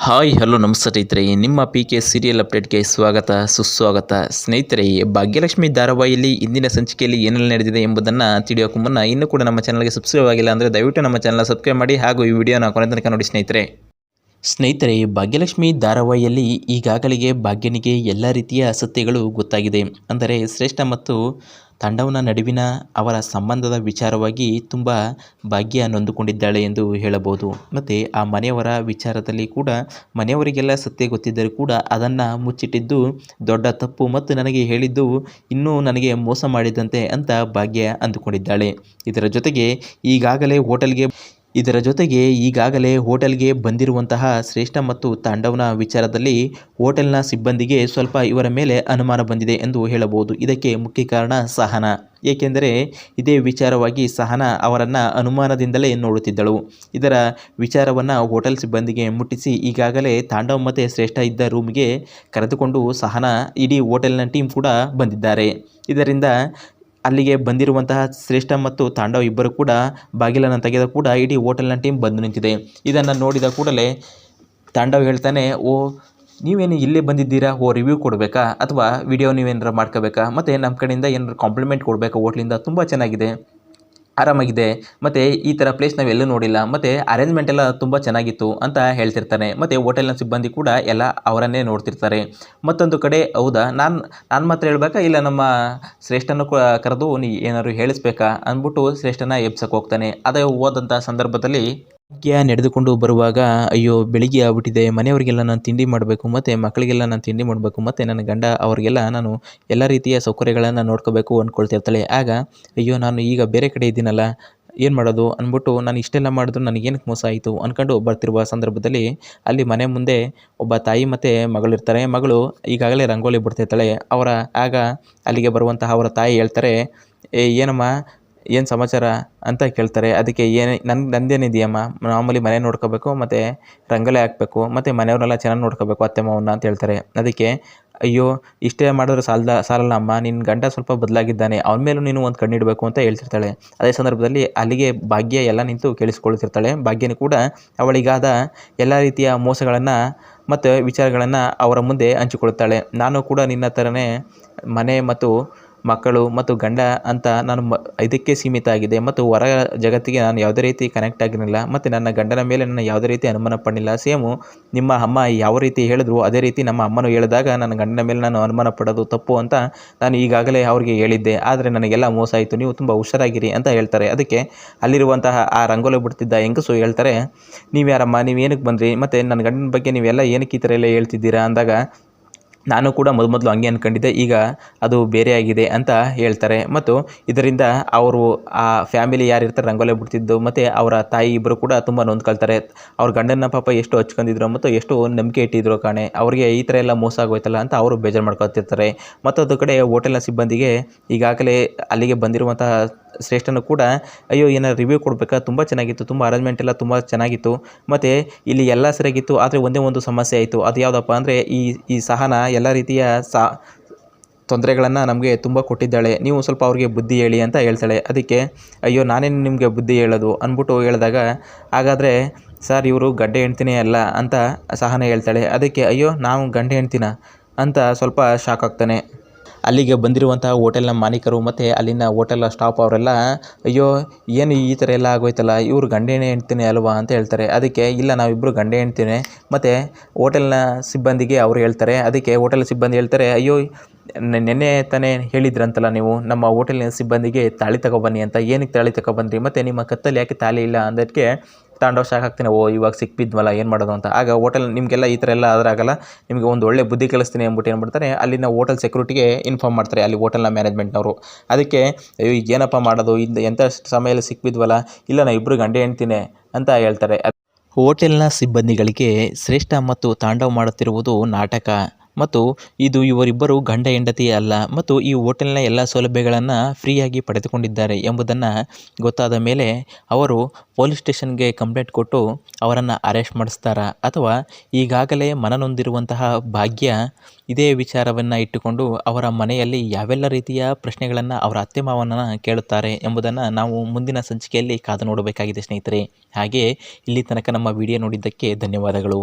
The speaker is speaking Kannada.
ಹಾಯ್ ಹಲೋ ನಮಸ್ತೆ ಸ್ನೇಹಿತರೆ, ನಿಮ್ಮ ಪಿ ಕೆ ಸೀರಿಯಲ್ ಅಪ್ಡೇಟ್ಗೆ ಸ್ವಾಗತ ಸುಸ್ವಾಗತ. ಸ್ನೇಹಿತರೆ, ಭಾಗ್ಯಲಕ್ಷ್ಮಿ ಧಾರಾವಾಹಿಯಲ್ಲಿ ಇಂದಿನ ಸಂಚಿಕೆಯಲ್ಲಿ ಏನೆಲ್ಲ ನಡೆದಿದೆ ಎಂಬುದನ್ನು ತಿಳಿಯೋಕೆ ಮುನ್ನ ಇನ್ನೂ ಕೂಡ ನಮ್ಮ ಚಾನಲ್ಗೆ ಸಬ್ಸ್ಕ್ರೈಬ್ ಆಗಿಲ್ಲ ಅಂದರೆ ದಯವಿಟ್ಟು ನಮ್ಮ ಚಾನಲ್ ಸಬ್ಸ್ಕ್ರೈಬ್ ಮಾಡಿ ಹಾಗೂ ಈ ವಿಡಿಯೋನ ಕೊನೆ ತನಕ ನೋಡಿ ಸ್ನೇಹಿತರೆ, ಭಾಗ್ಯಲಕ್ಷ್ಮಿ ಧಾರಾವಾಹಿಯಲ್ಲಿ ಈಗಾಗಲೇ ಭಾಗ್ಯನಿಗೆ ಎಲ್ಲ ರೀತಿಯ ಸತ್ಯಗಳು ಗೊತ್ತಾಗಿದೆ. ಅಂದರೆ ಶ್ರೇಷ್ಠ ಮತ್ತು ತಾಂಡವನ ನಡುವಿನ ಅವರ ಸಂಬಂಧದ ವಿಚಾರವಾಗಿ ತುಂಬ ಭಾಗ್ಯ ನೊಂದುಕೊಂಡಿದ್ದಾಳೆ ಎಂದು ಹೇಳಬಹುದು. ಮತ್ತು ಆ ಮನೆಯವರ ವಿಚಾರದಲ್ಲಿ ಕೂಡ ಮನೆಯವರಿಗೆಲ್ಲ ಸತ್ಯ ಗೊತ್ತಿದ್ದರೂ ಕೂಡ ಅದನ್ನು ಮುಚ್ಚಿಟ್ಟಿದ್ದು ದೊಡ್ಡ ತಪ್ಪು ಮತ್ತು ನನಗೆ ಹೇಳಿದ್ದು ಇನ್ನೂ ನನಗೆ ಮೋಸ ಮಾಡಿದಂತೆ ಅಂತ ಭಾಗ್ಯ ಅಂದುಕೊಂಡಿದ್ದಾಳೆ. ಈಗಾಗಲೇ ಹೋಟೆಲ್ಗೆ ಬಂದಿರುವಂತಹ ಶ್ರೇಷ್ಠ ಮತ್ತು ತಾಂಡವನ ವಿಚಾರದಲ್ಲಿ ಹೋಟೆಲ್ನ ಸಿಬ್ಬಂದಿಗೆ ಸ್ವಲ್ಪ ಇವರ ಮೇಲೆ ಅನುಮಾನ ಬಂದಿದೆ ಎಂದು ಹೇಳಬಹುದು. ಇದಕ್ಕೆ ಮುಖ್ಯ ಕಾರಣ ಸಹನಾ. ಏಕೆಂದರೆ ಇದೇ ವಿಚಾರವಾಗಿ ಸಹನಾ ಅವರನ್ನು ಅನುಮಾನದಿಂದಲೇ ನೋಡುತ್ತಿದ್ದಳು. ಇದರ ವಿಚಾರವನ್ನು ಹೋಟೆಲ್ ಸಿಬ್ಬಂದಿಗೆ ಮುಟ್ಟಿಸಿ ಈಗಾಗಲೇ ತಾಂಡವ್ ಮತ್ತು ಶ್ರೇಷ್ಠ ಇದ್ದ ರೂಮ್ಗೆ ಕರೆದುಕೊಂಡು ಸಹನಾ ಇಡೀ ಹೋಟೆಲ್ನ ಟೀಮ್ ಕೂಡ ಬಂದಿದ್ದಾರೆ. ಇದರಿಂದ ಅಲ್ಲಿಗೆ ಬಂದಿರುವಂತಹ ಶ್ರೇಷ್ಠ ಮತ್ತು ತಾಂಡವ್ ಇಬ್ಬರು ಕೂಡ ಬಾಗಿಲನ್ನು ತೆಗೆದ ಕೂಡ ಇಡೀ ಹೋಟೆಲ್ನ ಟೀಮ್ ಬಂದು ನಿಂತಿದೆ. ಇದನ್ನು ನೋಡಿದ ಕೂಡಲೇ ತಾಂಡವ್ ಹೇಳ್ತಾನೆ, ಓ ನೀವೇನು ಇಲ್ಲೇ ಬಂದಿದ್ದೀರಾ, ರಿವ್ಯೂ ಕೊಡಬೇಕಾ ಅಥವಾ ವಿಡಿಯೋ ನೀವೇನಾರು ಮಾಡ್ಕೋಬೇಕಾ, ಮತ್ತು ನಮ್ಮ ಕಡೆಯಿಂದ ಏನಾರು ಕಾಂಪ್ಲಿಮೆಂಟ್ ಕೊಡಬೇಕಾ, ಹೋಟ್ಲಿಂದ ತುಂಬ ಚೆನ್ನಾಗಿದೆ, ಆರಾಮಾಗಿದೆ, ಮತ್ತು ಈ ಥರ ಪ್ಲೇಸ್ ನಾವು ಎಲ್ಲೂ ನೋಡಿಲ್ಲ, ಮತ್ತು ಅರೇಂಜ್ಮೆಂಟ್ ಎಲ್ಲ ತುಂಬ ಚೆನ್ನಾಗಿತ್ತು ಅಂತ ಹೇಳ್ತಿರ್ತಾನೆ. ಮತ್ತು ಹೋಟೆಲ್ನ ಸಿಬ್ಬಂದಿ ಕೂಡ ಎಲ್ಲ ಅವರನ್ನೇ ನೋಡ್ತಿರ್ತಾರೆ. ಮತ್ತೊಂದು ಕಡೆ ಹೌದಾ, ನಾನು ಮಾತ್ರ ಹೇಳ್ಬೇಕಾ ಇಲ್ಲ ನಮ್ಮ ಶ್ರೇಷ್ಠನ ಕರೆದು ನೀ ಏನಾದ್ರು ಹೇಳಿಸ್ಬೇಕಾ ಅಂದ್ಬಿಟ್ಟು ಶ್ರೇಷ್ಠನ ಎಬ್ಸಕ್ಕೆ ಹೋಗ್ತಾನೆ. ಅದೇ ಹೋದಂಥ ಸಂದರ್ಭದಲ್ಲಿ ಭಾಗ್ಯ ನಡೆದುಕೊಂಡು ಬರುವಾಗ, ಅಯ್ಯೋ ಬೆಳಿಗ್ಗೆ ಆಗ್ಬಿಟ್ಟಿದೆ, ಮನೆಯವರಿಗೆಲ್ಲ ನಾನು ತಿಂಡಿ ಮಾಡಬೇಕು, ಮತ್ತು ಮಕ್ಕಳಿಗೆಲ್ಲ ನಾನು ತಿಂಡಿ ಮಾಡಬೇಕು, ಮತ್ತು ನನ್ನ ಗಂಡ ಅವರಿಗೆಲ್ಲ ನಾನು ಎಲ್ಲ ರೀತಿಯ ಸೌಕರ್ಯಗಳನ್ನು ನೋಡ್ಕೋಬೇಕು ಅಂದ್ಕೊಳ್ತಿರ್ತಾಳೆ. ಆಗ ಅಯ್ಯೋ ನಾನು ಈಗ ಬೇರೆ ಕಡೆ ಇದ್ದೀನಲ್ಲ, ಏನು ಮಾಡೋದು ಅಂದ್ಬಿಟ್ಟು ನಾನು ಇಷ್ಟೆಲ್ಲ ಮಾಡಿದ್ರು ನನಗೇನಕ್ಕೆ ಮೋಸ ಆಯಿತು ಅಂದ್ಕೊಂಡು ಬರ್ತಿರುವ ಸಂದರ್ಭದಲ್ಲಿ ಅಲ್ಲಿ ಮನೆ ಮುಂದೆ ಒಬ್ಬ ತಾಯಿ ಮತ್ತು ಮಗಳಿರ್ತಾರೆ. ಮಗಳು ಈಗಾಗಲೇ ರಂಗೋಲಿ ಬಿಡ್ತಿರ್ತಾಳೆ. ಆಗ ಅಲ್ಲಿಗೆ ಬರುವಂತಹ ಅವರ ತಾಯಿ ಹೇಳ್ತಾರೆ, ಏನಮ್ಮ ಏನು ಸಮಾಚಾರ ಅಂತ ಕೇಳ್ತಾರೆ. ಅದಕ್ಕೆ ನಂದೇನಿದೆಯಮ್ಮ, ಮಾಮೂಲಿ ಮನೆ ನೋಡ್ಕೋಬೇಕು, ಮತ್ತು ರಂಗೋಲಿ ಹಾಕಬೇಕು, ಮತ್ತು ಮನೆಯವ್ರನ್ನೆಲ್ಲ ಚೆನ್ನಾಗಿ ನೋಡ್ಕೋಬೇಕು ಅತ್ತೆ ಮಾವನ್ನ ಅಂತ ಹೇಳ್ತಾರೆ. ಅದಕ್ಕೆ ಅಯ್ಯೋ ಇಷ್ಟೇ ಮಾಡಿದ್ರೆ ಸಾಲಲ್ಲ ಅಮ್ಮ, ನಿನ್ನ ಗಂಡ ಸ್ವಲ್ಪ ಬದಲಾಗಿದ್ದಾನೆ, ಅವನ ಮೇಲೂ ನೀನು ಒಂದು ಕಣ್ಣಿಡಬೇಕು ಅಂತ ಹೇಳ್ತಿರ್ತಾಳೆ. ಅದೇ ಸಂದರ್ಭದಲ್ಲಿ ಅಲ್ಲಿಗೆ ಭಾಗ್ಯ ಎಲ್ಲ ನಿಂತು ಕೇಳಿಸ್ಕೊಳ್ತಿರ್ತಾಳೆ. ಭಾಗ್ಯನೂ ಕೂಡ ಅವಳಿಗಾದ ಎಲ್ಲ ರೀತಿಯ ಮೋಸಗಳನ್ನು ಮತ್ತು ವಿಚಾರಗಳನ್ನು ಅವರ ಮುಂದೆ ಹಂಚಿಕೊಳ್ತಾಳೆ. ನಾನು ಕೂಡ ನಿನ್ನ ಥರನೇ ಮನೆ ಮತ್ತು ಮಕ್ಕಳು ಮತ್ತು ಗಂಡ ಅಂತ ನಾನು ಇದಕ್ಕೆ ಸೀಮಿತ ಆಗಿದೆ, ಮತ್ತು ಹೊರ ಜಗತ್ತಿಗೆ ನಾನು ಯಾವುದೇ ರೀತಿ ಕನೆಕ್ಟ್ ಆಗಿರಲಿಲ್ಲ, ಮತ್ತು ನನ್ನ ಗಂಡನ ಮೇಲೆ ನಾನು ಯಾವುದೇ ರೀತಿ ಅನುಮಾನ ಪಡಲಿಲ್ಲ. ಸೇಮು ನಿಮ್ಮ ಅಮ್ಮ ಯಾವ ರೀತಿ ಹೇಳಿದ್ರು ಅದೇ ರೀತಿ ನಮ್ಮ ಅಮ್ಮನೂ ಹೇಳಿದಾಗ ನನ್ನ ಗಂಡನ ಮೇಲೆ ನಾನು ಅನುಮಾನ ಪಡೋದು ತಪ್ಪು ಅಂತ ನಾನು ಈಗಾಗಲೇ ಅವ್ರಿಗೆ ಹೇಳಿದ್ದೆ, ಆದರೆ ನನಗೆಲ್ಲ ಮೋಸ ಆಯಿತು, ನೀವು ತುಂಬ ಹುಷಾರಾಗಿರಿ ಅಂತ ಹೇಳ್ತಾರೆ. ಅದಕ್ಕೆ ಅಲ್ಲಿರುವಂತಹ ಆ ರಂಗೋಲಿ ಬಿಡ್ತಿದ್ದ ಹೆಂಗಸು ಹೇಳ್ತಾರೆ, ನೀವ್ಯಾರಮ್ಮ, ನೀವು ಏನಕ್ಕೆ ಬಂದ್ರಿ, ಮತ್ತು ನನ್ನ ಗಂಡನ ಬಗ್ಗೆ ನೀವೆಲ್ಲ ಏನಕ್ಕೆ ಈ ಥರ ಎಲ್ಲ ಹೇಳ್ತಿದ್ದೀರಾ ಅಂದಾಗ ನಾನು ಕೂಡ ಮೊದಲು ಹಂಗೆ ಅಂದ್ಕೊಂಡಿದ್ದೆ, ಈಗ ಅದು ಬೇರೆ ಆಗಿದೆ ಅಂತ ಹೇಳ್ತಾರೆ. ಮತ್ತು ಇದರಿಂದ ಅವರು ಆ ಫ್ಯಾಮಿಲಿ ಯಾರಿರ್ತಾರೆ ರಂಗೋಲಿ ಬಿಡ್ತಿದ್ದು ಮತ್ತು ಅವರ ತಾಯಿ ಇಬ್ಬರು ಕೂಡ ತುಂಬ ನೊಂದ್ಕೊಳ್ತಾರೆ. ಅವ್ರ ಗಂಡನ ಪಾಪ ಎಷ್ಟು ಹಚ್ಕೊಂಡಿದ್ರು ಮತ್ತು ಎಷ್ಟು ನಂಬಿಕೆ ಇಟ್ಟಿದ್ರು ಕಾಣೆ, ಅವ್ರಿಗೆ ಈ ಥರ ಎಲ್ಲ ಮೋಸ ಆಗೋಯ್ತಲ್ಲ ಅಂತ ಅವರು ಬೇಜಾರು ಮಾಡ್ಕೊತಿರ್ತಾರೆ. ಮತ್ತೊಂದು ಕಡೆ ಹೋಟೆಲ್ನ ಸಿಬ್ಬಂದಿಗೆ ಈಗಾಗಲೇ ಅಲ್ಲಿಗೆ ಬಂದಿರುವಂತಹ ಶ್ರೇಷ್ಠನು ಕೂಡ ಅಯ್ಯೋ ಏನಾರು ರಿವ್ಯೂ ಕೊಡಬೇಕಾ, ತುಂಬ ಚೆನ್ನಾಗಿತ್ತು, ತುಂಬ ಅರೇಂಜ್ಮೆಂಟ್ ಎಲ್ಲ ತುಂಬ ಚೆನ್ನಾಗಿತ್ತು, ಮತ್ತು ಇಲ್ಲಿ ಎಲ್ಲ ಸರಿಯಾಗಿತ್ತು, ಆದರೆ ಒಂದೇ ಒಂದು ಸಮಸ್ಯೆ ಆಯಿತು. ಅದು ಯಾವುದಪ್ಪ ಅಂದರೆ ಈ ಸಹನಾ ಎಲ್ಲ ರೀತಿಯ ತೊಂದರೆಗಳನ್ನು ನಮಗೆ ತುಂಬ ಕೊಟ್ಟಿದ್ದಾಳೆ, ನೀವು ಸ್ವಲ್ಪ ಅವ್ರಿಗೆ ಬುದ್ಧಿ ಹೇಳಿ ಅಂತ ಹೇಳ್ತಾಳೆ. ಅದಕ್ಕೆ ಅಯ್ಯೋ ನಾನೇನು ನಿಮಗೆ ಬುದ್ಧಿ ಹೇಳೋದು ಅಂದ್ಬಿಟ್ಟು ಹೇಳಿದಾಗ, ಹಾಗಾದರೆ ಸರ್ ಇವರು ಗಂಡ ಹೆಂಡ್ತಿನೇ ಅಲ್ಲ ಅಂತ ಸಹನಾ ಹೇಳ್ತಾಳೆ. ಅದಕ್ಕೆ ಅಯ್ಯೋ ನಾವು ಗಂಡ ಹೆಂಡ್ತಿನ ಅಂತ ಸ್ವಲ್ಪ ಶಾಕ್ ಆಗ್ತಾನೆ. ಅಲ್ಲಿಗೆ ಬಂದಿರುವಂತಹ ಹೋಟೆಲ್ನ ಮಾಲೀಕರು ಮತ್ತು ಅಲ್ಲಿನ ಹೋಟೆಲ್ನ ಸ್ಟಾಫ್ ಅವರೆಲ್ಲ ಅಯ್ಯೋ ಏನು ಈ ಥರ ಎಲ್ಲ ಆಗೋಯ್ತಲ್ಲ, ಇವರು ಗಂಡ ಹೆಂಡ್ತಿನೇ ಅಲ್ವಾ ಅಂತ ಹೇಳ್ತಾರೆ. ಅದಕ್ಕೆ ಇಲ್ಲ ನಾವಿಬ್ಬರು ಗಂಡ ಹೆಂಡ್ತಿನೇ, ಮತ್ತು ಹೋಟೆಲ್ನ ಸಿಬ್ಬಂದಿಗೆ ಅವರು ಹೇಳ್ತಾರೆ. ಅದಕ್ಕೆ ಹೋಟೆಲ್ ಸಿಬ್ಬಂದಿ ಹೇಳ್ತಾರೆ, ಅಯ್ಯೋ ನೆನ್ನೆ ತಾನೇ ಹೇಳಿದ್ರಂತಲ್ಲ ನೀವು ನಮ್ಮ ಹೋಟೆಲ್ನ ಸಿಬ್ಬಂದಿಗೆ ತಾಳಿ ತಗೊಬನ್ನಿ ಅಂತ, ಏನಕ್ಕೆ ತಾಳಿ ತಗೊಬಂದ್ರಿ, ಮತ್ತು ನಿಮ್ಮ ಕತ್ತಲ್ಲಿ ಯಾಕೆ ತಾಳಿ ಇಲ್ಲ ಅಂದಕ್ಕೆ ತಾಂಡವ್ ಶಾಕ್ ಆಗ್ತಾನೆ, ಇವಾಗ ಸಿಕ್ಬಿದ್ವಲ್ಲ ಏನು ಮಾಡೋದು ಅಂತ. ಆಗ ಹೋಟೆಲ್ ನಿಮಗೆಲ್ಲ ಈ ಥರ ಎಲ್ಲ ಆದ್ರಾಗಲ್ಲ, ನಿಮಗೆ ಒಂದು ಒಳ್ಳೆ ಬುದ್ಧಿ ಕಲಿಸ್ತೀನಿ ಅಂದ್ಬಿಟ್ಟು ಏನು ಮಾಡ್ತಾರೆ, ಅಲ್ಲಿನ ಹೋಟೆಲ್ ಸೆಕ್ಯೂರಿಟಿಗೆ ಇನ್ಫಾರ್ಮ್ ಮಾಡ್ತಾರೆ, ಅಲ್ಲಿ ಹೋಟೆಲ್ನ ಮ್ಯಾನೇಜ್ಮೆಂಟ್ನವರು. ಅದಕ್ಕೆ ಅಯ್ಯೋ ಈಗ ಏನಪ್ಪ ಮಾಡೋದು, ಎಂಥ ಸಮಯದಲ್ಲಿ ಸಿಕ್ಬಿದ್ವಲ್ಲ, ಇಲ್ಲ ನಾವು ಇಬ್ಬರು ಗಂಡ ಹೆಂಡ್ತಿನೇ ಅಂತ ಹೇಳ್ತಾರೆ. ಹೋಟೆಲ್ನ ಸಿಬ್ಬಂದಿಗಳಿಗೆ ಶ್ರೇಷ್ಠ ಮತ್ತು ತಾಂಡವ್ ಮಾಡುತ್ತಿರುವುದು ನಾಟಕ, ಮತ್ತು ಇದು ಇವರಿಬ್ಬರು ಗಂಡ ಹೆಂಡತಿ ಅಲ್ಲ, ಮತ್ತು ಈ ಹೋಟೆಲ್ನ ಎಲ್ಲ ಸೌಲಭ್ಯಗಳನ್ನು ಫ್ರೀಯಾಗಿ ಪಡೆದುಕೊಂಡಿದ್ದಾರೆ ಎಂಬುದನ್ನು ಗೊತ್ತಾದ ಮೇಲೆ ಅವರು ಪೊಲೀಸ್ ಸ್ಟೇಷನ್ಗೆ ಕಂಪ್ಲೇಂಟ್ ಕೊಟ್ಟು ಅವರನ್ನು ಅರೆಸ್ಟ್ ಮಾಡಿಸ್ತಾರಾ, ಅಥವಾ ಈಗಾಗಲೇ ಮನನೊಂದಿರುವಂತಹ ಭಾಗ್ಯ ಇದೇ ವಿಚಾರವನ್ನು ಇಟ್ಟುಕೊಂಡು ಅವರ ಮನೆಯಲ್ಲಿ ಯಾವೆಲ್ಲ ರೀತಿಯ ಪ್ರಶ್ನೆಗಳನ್ನು ಅವರ ಅತ್ತೆ ಮಾವನನ್ನು ಕೇಳುತ್ತಾರೆ ಎಂಬುದನ್ನು ನಾವು ಮುಂದಿನ ಸಂಚಿಕೆಯಲ್ಲಿ ಕಾದು ನೋಡಬೇಕಾಗಿದೆ ಸ್ನೇಹಿತರೆ. ಹಾಗೆ ಇಲ್ಲಿ ತನಕ ನಮ್ಮ ವಿಡಿಯೋ ನೋಡಿದ್ದಕ್ಕೆ ಧನ್ಯವಾದಗಳು.